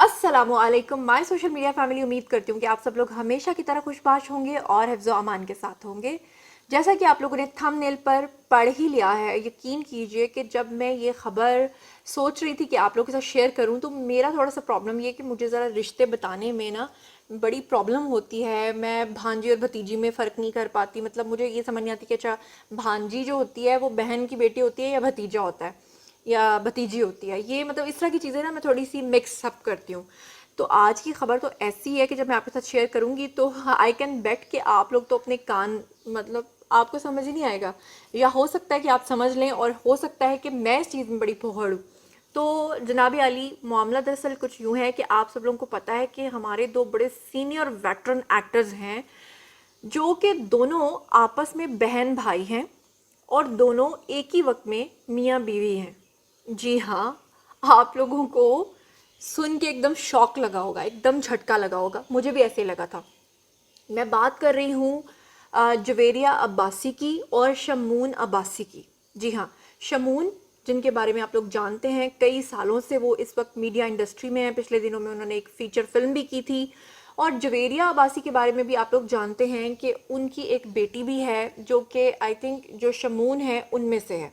अस्सलामुअलैकुम my social media family. उम्मीद करती हूँ कि आप सब लोग हमेशा की तरह खुशबाश होंगे और हिफ्ज़ अमान के साथ होंगे। जैसा कि आप लोगों ने थंबनेल पर पढ़ ही लिया है, यकीन कीजिए कि जब मैं ये ख़बर सोच रही थी कि आप लोगों के साथ शेयर करूँ तो मेरा थोड़ा सा प्रॉब्लम ये है कि मुझे ज़रा रिश्ते बताने में ना बड़ी प्रॉब्लम होती है। मैं भांजी और भतीजी में फ़र्क नहीं कर पाती। मतलब मुझे ये समझ नहीं आती कि अच्छा भांजी जो होती है वो बहन की बेटी होती है या भतीजा होता है या भतीजी होती है। ये मतलब इस तरह की चीज़ें ना मैं थोड़ी सी मिक्स अप करती हूँ। तो आज की खबर तो ऐसी है कि जब मैं आपके साथ शेयर करूँगी तो आई कैन बेट कि आप लोग तो अपने कान मतलब आपको समझ ही नहीं आएगा, या हो सकता है कि आप समझ लें और हो सकता है कि मैं इस चीज़ में बड़ी फुहड़ हूँ। तो जनाब आली, मामला दरअसल कुछ यूँ है कि आप सब लोगों को पता है कि हमारे दो बड़े सीनियर वेटरन एक्टर्स हैं जो कि दोनों आपस में बहन भाई हैं और दोनों एक ही वक्त में मियाँ बीवी हैं। जी हाँ, आप लोगों को सुन के एकदम शॉक लगा होगा, एकदम झटका लगा होगा, मुझे भी ऐसे ही लगा था। मैं बात कर रही हूँ जवेरिया अब्बासी की और शमून अब्बासी की। जी हाँ, शमून जिनके बारे में आप लोग जानते हैं, कई सालों से वो इस वक्त मीडिया इंडस्ट्री में हैं। पिछले दिनों में उन्होंने एक फ़ीचर फिल्म भी की थी। और जवेरिया अब्बासी के बारे में भी आप लोग जानते हैं कि उनकी एक बेटी भी है जो कि आई थिंक जो शमून है उनमें से है।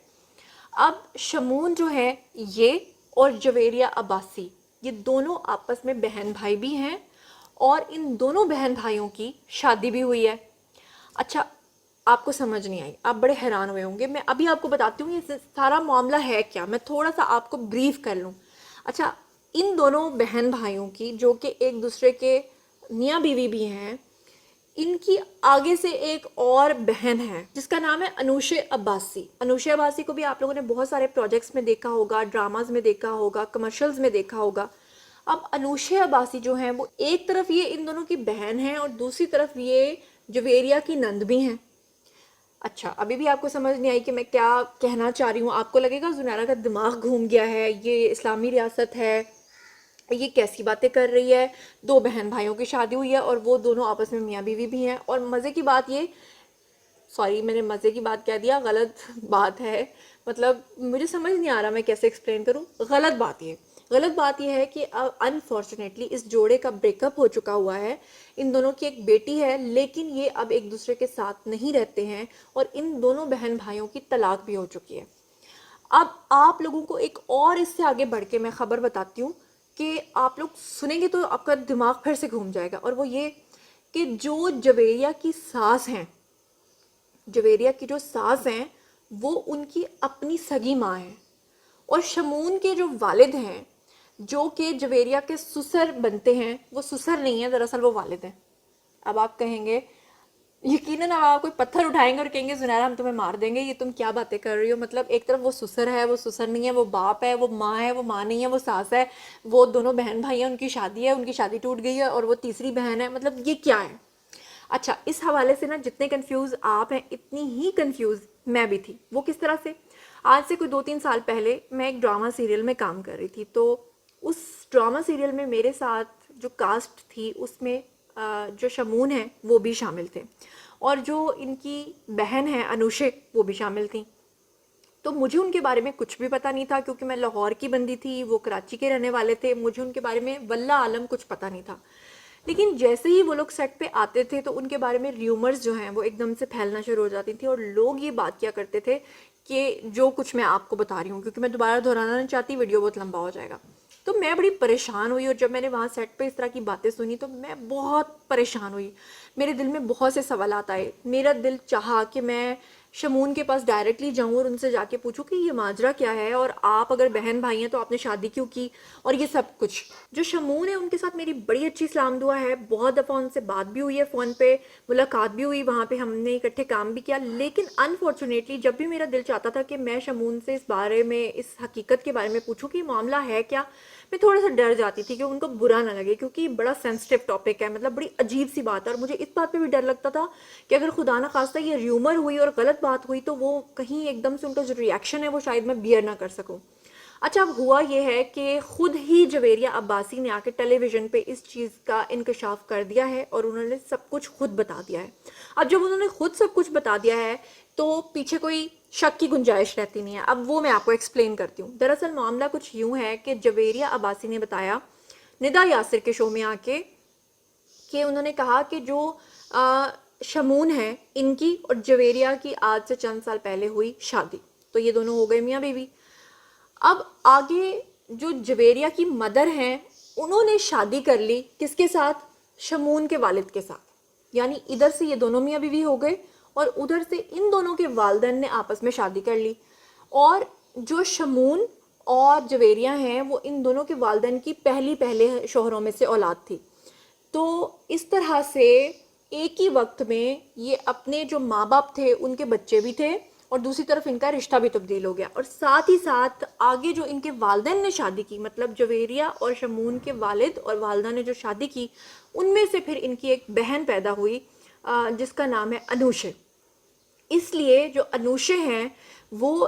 अब शमून जो है ये और जवेरिया अब्बासी, ये दोनों आपस में बहन भाई भी हैं और इन दोनों बहन भाइयों की शादी भी हुई है। अच्छा, आपको समझ नहीं आई, आप बड़े हैरान हुए होंगे। मैं अभी आपको बताती हूँ ये सारा मामला है क्या। मैं थोड़ा सा आपको ब्रीफ कर लूँ। अच्छा, इन दोनों बहन भाइयों की जो कि एक दूसरे के मियाँ बीवी भी हैं, इनकी आगे से एक और बहन है जिसका नाम है अनुशे अब्बासी। अनुशे अब्बासी को भी आप लोगों ने बहुत सारे प्रोजेक्ट्स में देखा होगा, ड्रामाज में देखा होगा, कमर्शियल्स में देखा होगा। अब अनुशे अब्बासी जो हैं वो एक तरफ ये इन दोनों की बहन है और दूसरी तरफ ये जवेरिया की नंद भी हैं। अच्छा, अभी भी आपको समझ नहीं आई कि मैं क्या कहना चाह रही हूँ। आपको लगेगा जुनैरा का दिमाग घूम गया है, ये इस्लामी रियासत है, ये कैसी बातें कर रही है। दो बहन भाइयों की शादी हुई है और वो दोनों आपस में मियाँ बीवी भी हैं। और मज़े की बात ये, सॉरी मैंने मज़े की बात कह दिया, गलत बात है। मतलब मुझे समझ नहीं आ रहा मैं कैसे एक्सप्लेन करूँ। गलत बात ये है कि अब अनफॉर्चुनेटली इस जोड़े का ब्रेकअप हो चुका हुआ है। इन दोनों की एक बेटी है लेकिन ये अब एक दूसरे के साथ नहीं रहते हैं और इन दोनों बहन भाइयों की तलाक भी हो चुकी है। अब आप लोगों को एक और इससे आगे बढ़ के मैं खबर बताती हूँ कि आप लोग सुनेंगे तो आपका दिमाग फिर से घूम जाएगा। और वो ये कि जो जवेरिया की सास हैं, जवेरिया की जो सास हैं वो उनकी अपनी सगी माँ हैं। और शमून के जो वालिद हैं जो कि जवेरिया के ससुर बनते हैं, वो ससुर नहीं है, दरअसल वो वालिद हैं। अब आप कहेंगे, यकीनन आप कोई पत्थर उठाएंगे और कहेंगे जुनैरा हम तुम्हें मार देंगे, ये तुम क्या बातें कर रही हो। मतलब एक तरफ वो ससुर है, वो ससुर नहीं है, वो बाप है, वो माँ है, वो माँ नहीं है, वो सास है, वो दोनों बहन भाई हैं, उनकी शादी है, उनकी शादी टूट गई है और वो तीसरी बहन है। मतलब ये क्या है। अच्छा, इस हवाले से ना जितने कंफ्यूज आप हैं इतनी ही कंफ्यूज मैं भी थी। वो किस तरह से, आज से कोई 2-3 साल पहले मैं एक ड्रामा सीरियल में काम कर रही थी। तो उस ड्रामा सीरियल में मेरे साथ जो कास्ट थी उसमें जो शमून है वो भी शामिल थे और जो इनकी बहन है अनुशे वो भी शामिल थी। तो मुझे उनके बारे में कुछ भी पता नहीं था क्योंकि मैं लाहौर की बंदी थी, वो कराची के रहने वाले थे। मुझे उनके बारे में वल्ला आलम कुछ पता नहीं था। लेकिन जैसे ही वो लोग सेट पे आते थे तो उनके बारे में र्यूमर्स जो हैं वो एकदम से फैलना शुरू हो जाती थी और लोग ये बात किया करते थे कि जो कुछ मैं आपको बता रही हूँ, क्योंकि मैं दोबारा दोहराना नहीं चाहती, वीडियो बहुत लंबा हो जाएगा। तो मैं बड़ी परेशान हुई और जब मैंने वहाँ सेट पे इस तरह की बातें सुनी तो मैं बहुत परेशान हुई। मेरे दिल में बहुत से सवालात आए। मेरा दिल चाहा कि मैं शमून के पास डायरेक्टली जाऊं और उनसे जाके पूछूं कि ये माजरा क्या है और आप अगर बहन भाई हैं तो आपने शादी क्यों की और ये सब कुछ। जो शमून है उनके साथ मेरी बड़ी अच्छी सलाम दुआ है, बहुत दफ़ा उनसे बात भी हुई है, फ़ोन पे मुलाकात भी हुई, वहाँ पे हमने इकट्ठे काम भी किया। लेकिन अनफॉर्चुनेटली जब भी मेरा दिल चाहता था कि मैं शमून से इस बारे में, इस हकीकत के बारे में पूछूं कि मामला है क्या, मैं थोड़ा सा डर जाती थी कि उनको बुरा ना लगे क्योंकि बड़ा सेंसिटिव टॉपिक है, मतलब बड़ी अजीब सी बात है। और मुझे इस बात पे भी डर लगता था कि अगर खुदा ना खास्ता ये र्यूमर हुई और गलत बात हुई तो वो कहीं एकदम से उनका जो रिएक्शन है वो शायद मैं बियर ना कर सकूं। अच्छा, अब हुआ ये है कि खुद ही जवेरिया अब्बासी ने आके टेलीविज़न पे इस चीज़ का इंकशाफ कर दिया है और उन्होंने सब कुछ खुद बता दिया है। अब जब उन्होंने खुद सब कुछ बता दिया है तो पीछे कोई शक की गुंजाइश रहती नहीं है। अब वो मैं आपको एक्सप्लेन करती हूँ। दरअसल मामला कुछ यूँ है कि जवेरिया अब्बासी ने बताया, ندا یاسر کے شو میں آ کے کہ انہوں نے کہا کہ جو شمون ہے ان کی اور جویریہ کی آج سے چند سال پہلے ہوئی شادی, تو یہ دونوں ہو گئے میاں بیوی. اب آگے جو جویریہ کی مدر ہیں انہوں نے شادی کر لی کس کے ساتھ؟ شمون کے والد کے ساتھ. یعنی ادھر سے یہ دونوں میاں بیوی ہو گئے اور ادھر سے ان دونوں کے والدین نے آپس میں شادی کر لی. اور جو شمون اور جویریہ ہیں وہ ان دونوں کے والدین کی پہلے شوہروں میں سے اولاد تھی. تو اس طرح سے ایک ہی وقت میں یہ اپنے جو ماں باپ تھے ان کے بچے بھی تھے اور دوسری طرف ان کا رشتہ بھی تبدیل ہو گیا. اور ساتھ ہی ساتھ آگے جو ان کے والدین نے شادی کی, مطلب جویریہ اور شمون کے والد اور والدہ نے جو شادی کی, ان میں سے پھر ان کی ایک بہن پیدا ہوئی جس کا نام ہے انوشے. اس لیے جو انوشے ہیں وہ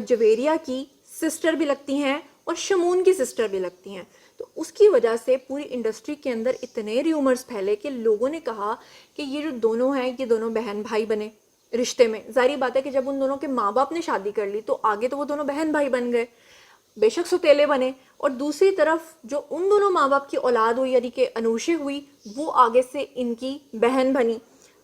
جویریہ کی سسٹر بھی لگتی ہیں اور شمون کی سسٹر بھی لگتی ہیں. تو اس کی وجہ سے پوری انڈسٹری کے اندر اتنے ریومرز پھیلے کہ لوگوں نے کہا کہ یہ جو دونوں ہیں یہ دونوں بہن بھائی بنے رشتے میں. ظاہری بات ہے کہ جب ان دونوں کے ماں باپ نے شادی کر لی تو آگے تو وہ دونوں بہن بھائی بن گئے, بے شک ستیلے بنے. اور دوسری طرف جو ان دونوں ماں باپ کی اولاد ہوئی یعنی کہ انوشے ہوئی وہ آگے سے ان کی بہن بنی.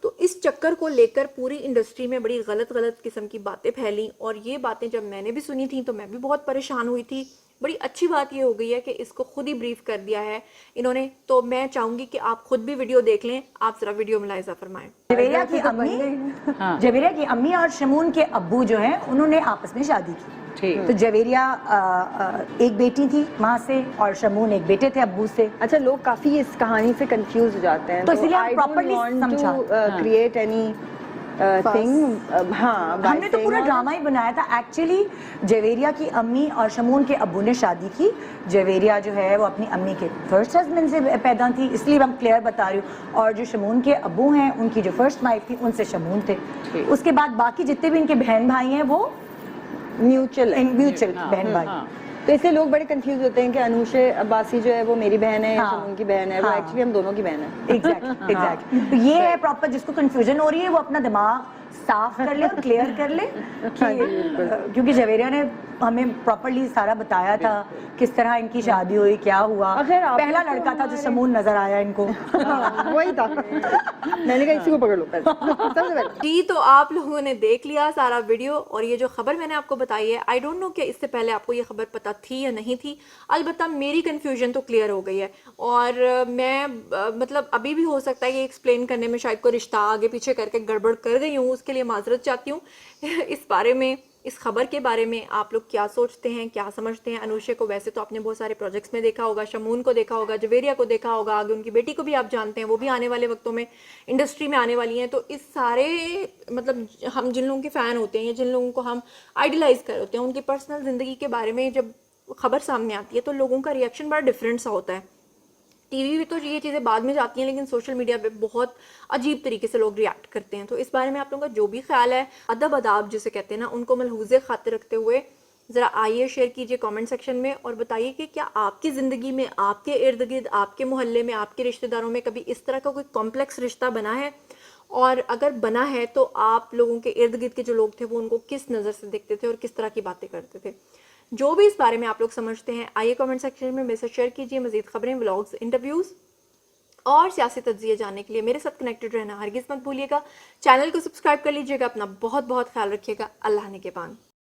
تو اس چکر کو لے کر پوری انڈسٹری میں بڑی غلط قسم کی باتیں پھیلیں, اور یہ باتیں جب میں نے بھی سنی تھیں تو میں بھی بہت پریشان ہوئی تھی. بڑی اچھی بات یہ ہو گئی ہے کہ اس کو خود ہی بریف کر دیا ہے انہوں نے. تو میں چاہوں گی کہ آپ خود بھی ویڈیو دیکھ لیں, آپ ذرا ویڈیو ملاحظہ فرمائیں. جویریہ کی امی اور شمون کے ابو جو ہیں انہوں نے آپس میں شادی کی. تو جویریہ ایک بیٹی تھی ماں سے اور شمون ایک بیٹے تھے ابو سے. اچھا, لوگ کافی اس کہانی سے کنفیوز ہو جاتے ہیں, تو اس لیے ہم پراپرلی سمجھا کریٹ اینی تھنگ. ہاں, ہم نے تو پورا ڈرامہ ہی بنایا تھا. ایکچولی جویریہ کی امی اور شمون کے ابو نے شادی کی. جویریہ جو ہے وہ اپنی امی کے فرسٹ ہسبینڈ سے پیدا تھی, اس لیے ہم کلیئر بتا رہی ہوں. اور جو شمون کے ابو ہیں ان کی جو فرسٹ وائف تھی ان سے شمون تھے. اس کے بعد باقی جتنے بھی ان کے بہن بھائی ہیں وہ میوچل بہن بھائی. تو اس سے لوگ بڑے کنفیوز ہوتے ہیں کہ انوشے عباسی جو ہے وہ میری بہن ہے یا شمون کی بہن ہے, وہ ایکچولی ہم دونوں کی بہن ہے. ایگزیکٹلی. تو یہ ہے پراپر, جس کو کنفیوژن ہو رہی ہے وہ اپنا دماغ صاف کر لے اور کلیئر کر لے, کیونکہ جویریہ نے ہمیں پراپرلی سارا بتایا تھا کس طرح ان کی شادی ہوئی, کیا ہوا. پہلا لڑکا تھا جو شمون نظر آیا ان کو, وہی تھا. میں نے کہا اسی کو پکڑ لو پہلے. جی, تو آپ لوگوں نے دیکھ لیا سارا ویڈیو, اور یہ جو خبر میں نے آپ کو بتائی ہے آئی ڈونٹ نو کہ اس سے پہلے آپ کو یہ خبر پتہ تھی یا نہیں تھی. البتہ میری کنفیوژن تو کلیئر ہو گئی ہے, اور میں مطلب ابھی بھی ہو سکتا ہے کہ ایکسپلین کرنے میں شاید کوئی رشتہ آگے پیچھے کر کے گڑبڑ کر گئی ہوں, اس کے لیے معذرت چاہتی ہوں. اس بارے میں, اس خبر کے بارے میں آپ لوگ کیا سوچتے ہیں, کیا سمجھتے ہیں؟ انوشے کو ویسے تو آپ نے بہت سارے پروجیکٹس میں دیکھا ہوگا, شمون کو دیکھا ہوگا, جویریہ کو دیکھا ہوگا, آگے ان کی بیٹی کو بھی آپ جانتے ہیں, وہ بھی آنے والے وقتوں میں انڈسٹری میں آنے والی ہیں. تو اس سارے مطلب ہم جن لوگوں کے فین ہوتے ہیں یا جن لوگوں کو ہم آئیڈیلائز کر ہوتے ہیں ان کی پرسنل زندگی کے بارے میں جب خبر سامنے آتی ہے تو لوگوں کا ریئیکشن بڑا ڈفرینٹ سا ہوتا ہے. ٹی وی پہ تو یہ چیزیں بعد میں جاتی ہیں, لیکن سوشل میڈیا پہ بہت عجیب طریقے سے لوگ ریئیکٹ کرتے ہیں. تو اس بارے میں آپ لوگوں کا جو بھی خیال ہے, ادب آداب جسے کہتے ہیں نا, ان کو ملحوظ خاطر رکھتے ہوئے ذرا آئیے شیئر کیجئے کامنٹ سیکشن میں, اور بتائیے کہ کیا آپ کی زندگی میں, آپ کے ارد گرد, آپ کے محلے میں, آپ کے رشتہ داروں میں کبھی اس طرح کا کوئی کمپلیکس رشتہ بنا ہے, اور اگر بنا ہے تو آپ لوگوں کے ارد گرد کے جو لوگ تھے وہ ان کو کس نظر سے دیکھتے تھے اور کس طرح کی باتیں کرتے تھے. جو بھی اس بارے میں آپ لوگ سمجھتے ہیں آئیے کامنٹ سیکشن میں میرے ساتھ شیئر کیجئے. مزید خبریں, ولاگز, انٹرویوز اور سیاسی تجزیے جاننے کے لیے میرے ساتھ کنیکٹڈ رہنا ہرگز مت بھولیے گا. چینل کو سبسکرائب کر لیجئے گا. اپنا بہت بہت خیال رکھیے گا. اللہ نے کے بان.